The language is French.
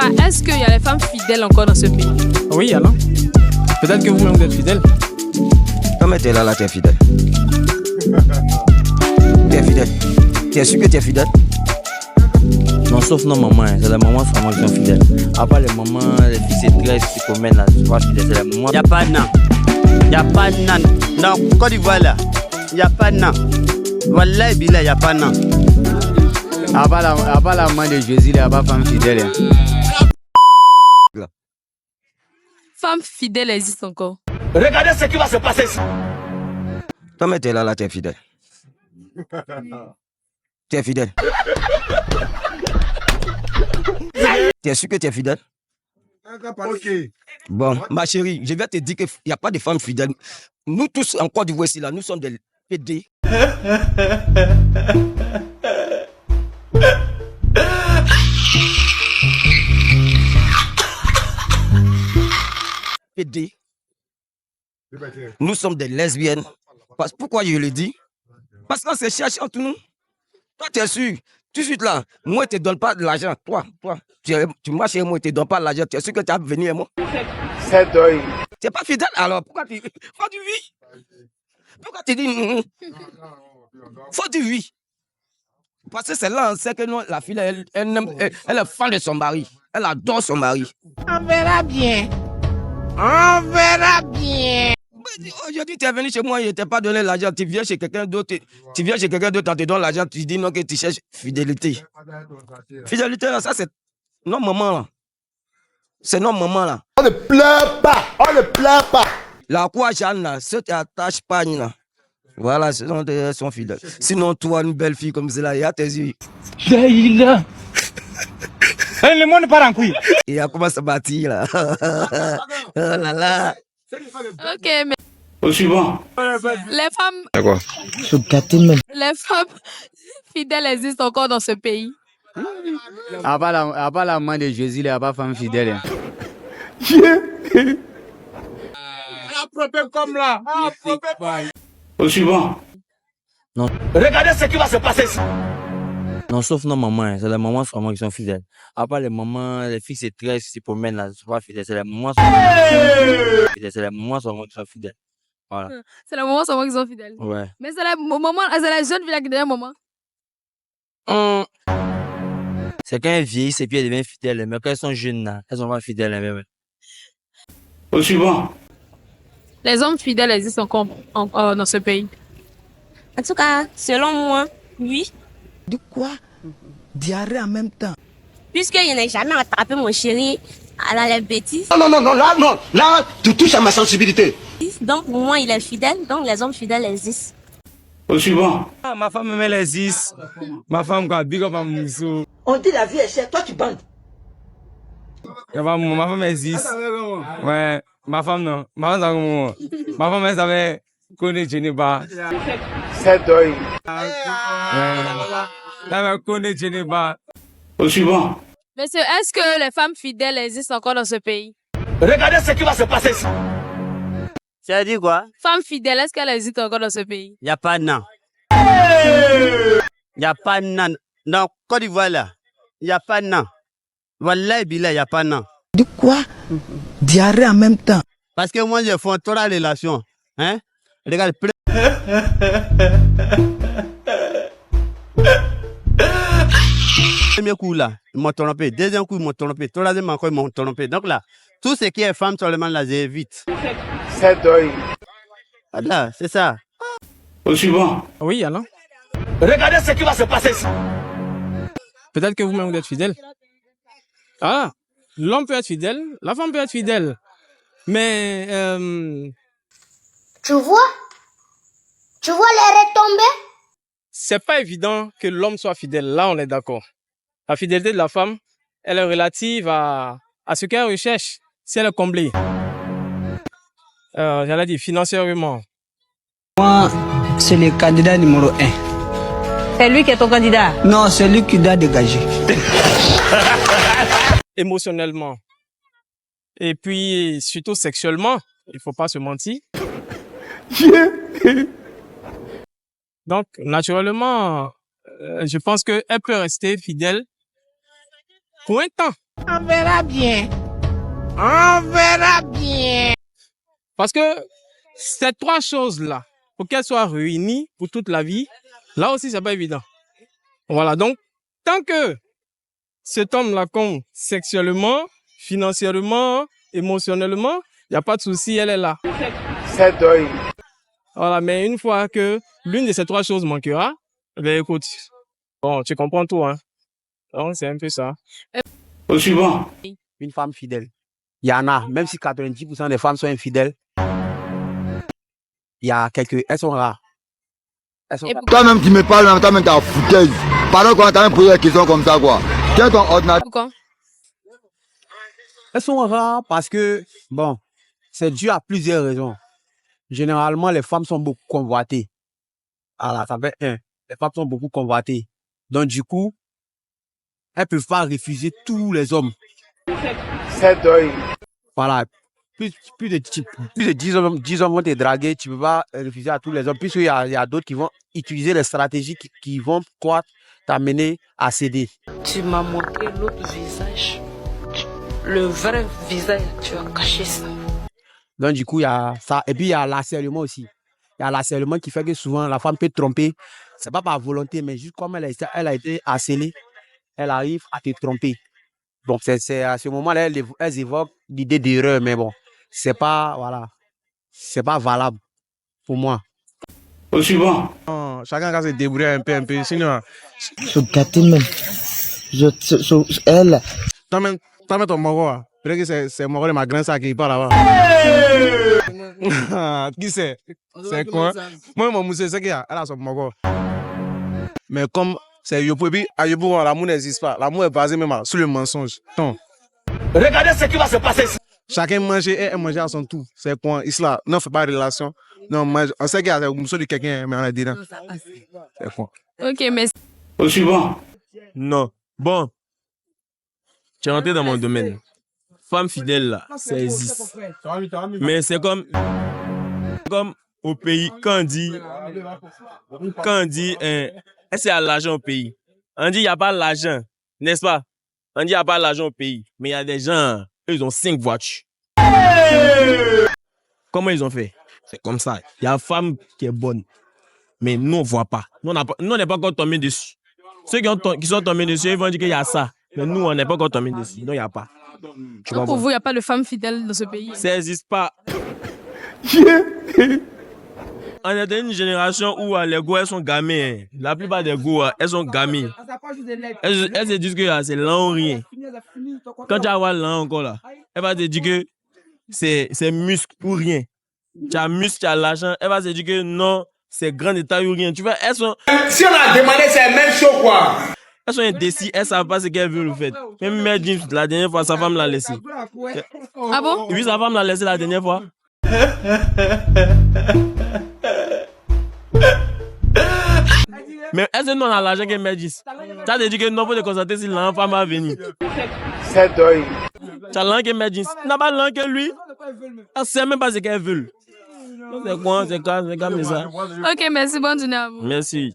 Papa, est-ce qu'il y a les femmes fidèles encore dans ce pays? Oui, alors. Peut-être que vous-même vous êtes fidèle. Comment t'es là, t'es fidèle? T'es fidèle? T'es sûr que t'es fidèle? Non, sauf nos mamans, c'est les mamans vraiment qui sont fidèles. À part les mamans, les filles c'est très qui promènent là, c'est pas fidèle, c'est les mamans. Y'a pas de nan. Y'a pas de nan. Dans Côte d'Ivoire là, y'a pas de nan. Wallahi billah, y'a pas de nan. À part la main de Jésus, il n'y a pas de femme fidèle. Femmes fidèles existent encore. Regardez ce qui va se passer ici. Comment t'es là, t'es fidèle? T'es fidèle? T'es sûr que t'es fidèle? Ok. Bon, ma chérie, je vais te dire qu'il n'y a pas de femmes fidèles. Nous tous, en Côte d'Ivoire, ici, là, nous sommes des PD. PD. Nous sommes des lesbiennes. Pourquoi je le dis? Parce qu'on se cherche entre nous. Toi, tu es sûr. Tout de suite là, moi, je ne te donne pas de l'argent. Toi, tu marches chez moi, je ne te donne pas de l'argent. Tu es sûr que tu vas venir à moi? C'est deuil. Tu n'es pas fidèle alors? Pourquoi tu vis? Pourquoi tu dis faut du oui? Parce que c'est là, on sait que non, la fille, elle est fan de son mari. Elle adore son mari. On verra bien. On verra bien. Aujourd'hui, tu es venu chez moi, il ne t'a pas donné l'argent. Tu viens chez quelqu'un d'autre, on te donne l'argent, tu dis non, que tu cherches fidélité. Fidélité, là, ça, c'est non, maman, là. C'est non, maman, là. On ne pleure pas. On ne pleure pas. La quoi, Jeanne, là, ce qui attache pas, là. Voilà, ce sont des sont fidèles. Sinon, toi, une belle fille comme celle-là, il y a tes yeux. Le monde part en couille. Et elle commence à bâtir, là. Oh là là. Ok, mais Au suivant. les femmes fidèles existent encore dans ce pays. À part la main de Jésus, il n'y a pas de femme fidèle. Un problème comme là. Un problème. Au suivant. Non. Regardez ce qui va se passer ici. Non, sauf nos mamans, c'est les mamans vraiment qui sont fidèles. À part les mamans, les filles c'est très qui promènent là, c'est pas fidèle, c'est les mamans c'est les mamans qui sont fidèles. Voilà. C'est les mamans seulement qui sont fidèles. Ouais. Mais c'est les jeunes filles qui deviennent maman. C'est quand elles vieillissent et puis elles deviennent fidèles, mais quand elles sont jeunes là, elles sont pas fidèles même. Au suivant. Les hommes fidèles existent encore dans ce pays. En tout cas, selon moi, oui. De quoi? Diarrhée en même temps. Puisque je n'ai jamais attrapé mon chéri à la bêtise. Non, là, tu touches à ma sensibilité. Donc pour moi, il est fidèle, donc les hommes fidèles existent. Au suivant. Ah, ma femme elle existe. Ma femme quoi, big up à Moussou. On dit la vie est chère, toi tu bandes. Ma femme existe. Ouais, ma femme non. Ma femme ma femme elle savait connaître Geneva. C'est deuil. Au suivant. Monsieur, est-ce que les femmes fidèles existent encore dans ce pays? Regardez ce qui va se passer ici. Ça a dit quoi? Femmes fidèles, est-ce qu'elles existent encore dans ce pays? Y'a pas de nan. Y'a pas de nan. Dans Côte d'Ivoire là, y'a pas de nan. Wallahi billah, y'a pas de nan. De quoi? Diarrhée en même temps. Parce que moi, j'ai fait trop la relation. Hein? Regarde, premier coup là, ils m'ont trompé. Deuxième coup, ils m'ont trompé. Troisième encore, ils m'ont trompé. Donc là, tout ce qui est femme seulement là, j'évite. C'est deuil. Voilà, c'est ça. Au suivant. Oui, alors. Regardez ce qui va se passer ici. Peut-être que vous-même vous êtes fidèle. Ah, l'homme peut être fidèle, la femme peut être fidèle. Mais Tu vois les retombées? c'est pas évident que l'homme soit fidèle. Là, on est d'accord. La fidélité de la femme, elle est relative à ce qu'elle recherche, si elle est comblée. J'allais dire financièrement. Moi, c'est le candidat numéro 1. C'est lui qui est ton candidat? Non, c'est lui qui doit dégager. Émotionnellement. Et puis, surtout sexuellement, il faut pas se mentir. Donc, naturellement, je pense qu'elle peut rester fidèle pour un temps. On verra bien. On verra bien. Parce que ces trois choses-là, pour qu'elles soient réunies pour toute la vie, là aussi, c'est pas évident. Voilà, donc, tant que cet homme-là compte sexuellement, financièrement, émotionnellement, il n'y a pas de souci, elle est là. C'est deuil. Voilà, mais une fois que l'une de ces trois choses manquera, ben écoute, bon, tu comprends tout, hein. Donc, c'est un peu ça. Au suivant. Une femme fidèle. Il y en a, même si 90% des femmes sont infidèles, il y a quelques... Elles sont rares. Elles sont rares. Toi-même, tu me parles, toi-même, t'as foutaise. Pardon, quand t'as même posé des questions comme ça, quoi. Tiens ton ordinateur. Pourquoi? Elles sont rares parce que, bon, c'est dû à plusieurs raisons. Généralement, les femmes sont beaucoup convoitées. Alors, ça fait un. Les femmes sont beaucoup convoitées. Donc, du coup, elles ne peuvent pas refuser tous les hommes. C'est deuil. Voilà. Plus de 10 hommes vont te draguer, tu ne peux pas refuser à tous les hommes. Puisqu'il y a d'autres qui vont utiliser les stratégies qui vont t'amener à céder. Tu m'as montré l'autre visage. Le vrai visage, tu as caché ça. Donc, du coup, il y a ça. Et puis, il y a l'harcèlement aussi. Il y a l'harcèlement qui fait que souvent, la femme peut te tromper. Ce n'est pas par volonté, mais juste comme elle a été harcelée, elle arrive à te tromper. Donc, c'est à ce moment-là, elles évoquent l'idée d'erreur, mais bon, c'est pas, voilà, c'est pas valable pour moi. Au suivant. Chacun va se débrouiller un peu, sinon... Je gâte même. Elle. Toi-même ton moro, peut-être que c'est moro de ma grand-sœur qui parle là-bas. Qui c'est? C'est quoi? Moi, mon monsieur, c'est qui a? Elle a son moro. Mais comme c'est Yopo, et puis à Yopo, l'amour n'existe pas. L'amour est basé même sur le mensonge. Non. Regardez ce qui va se passer ici. Chacun mange et elle mange à son tour. C'est quoi? Islam, non, fait pas de relation. Non, on sait qu'il y a un monsieur de quelqu'un, mais on a dit non. C'est quoi? Ok, mais Au suivant. Non. Bon. Tu es rentré dans mon domaine. Femme fidèle, là, ça existe. Mais c'est comme au pays, quand on dit, est-ce qu'il y a l'argent au pays? On dit il n'y a pas l'argent, n'est-ce pas? On dit il n'y a pas l'argent au pays. Mais il y a des gens, eux, ils ont 5 voitures. Comment ils ont fait? C'est comme ça. Il y a une femme qui est bonne. Mais nous, on ne voit pas. Nous, on n'est pas encore tombé dessus. Ceux qui sont tombés dessus, ils vont dire qu'il y a ça. Mais nous, on n'est pas encore tombé dessus. Donc, il n'y a pas. donc pour vous, il n'y a pas de femmes fidèles dans ce pays. Ça n'existe pas. On est dans une génération où les go, elles sont gamées. Hein. La plupart des go, elles sont gamées. Elles se disent que c'est lent ou rien. Quand tu vas voir lent encore là, elle va te dire que c'est muscle ou rien. Tu as muscle, tu as l'argent. Elle va se dire que non, c'est grand de taille ou rien. Tu vois, elles sont... Si on a demandé, c'est la même chose, quoi. Elles sont indécises, elles ne savent pas ce qu'elles veulent le faire. Même Mère James, la dernière fois, sa femme l'a laissé. Ah bon? Oui, sa femme l'a laissé la dernière fois. Mais est-ce que nous on a l'argent que Mère James? Tu as dit que non, pour te constater si l'enfant va venir. C'est deuil. Tu as l'argent que Mère James. Tu n'as pas l'argent que lui. Elle ne sait même pas ce qu'elle veut. C'est quoi, c'est comme ça. Ok, merci, bonne journée à vous. Merci.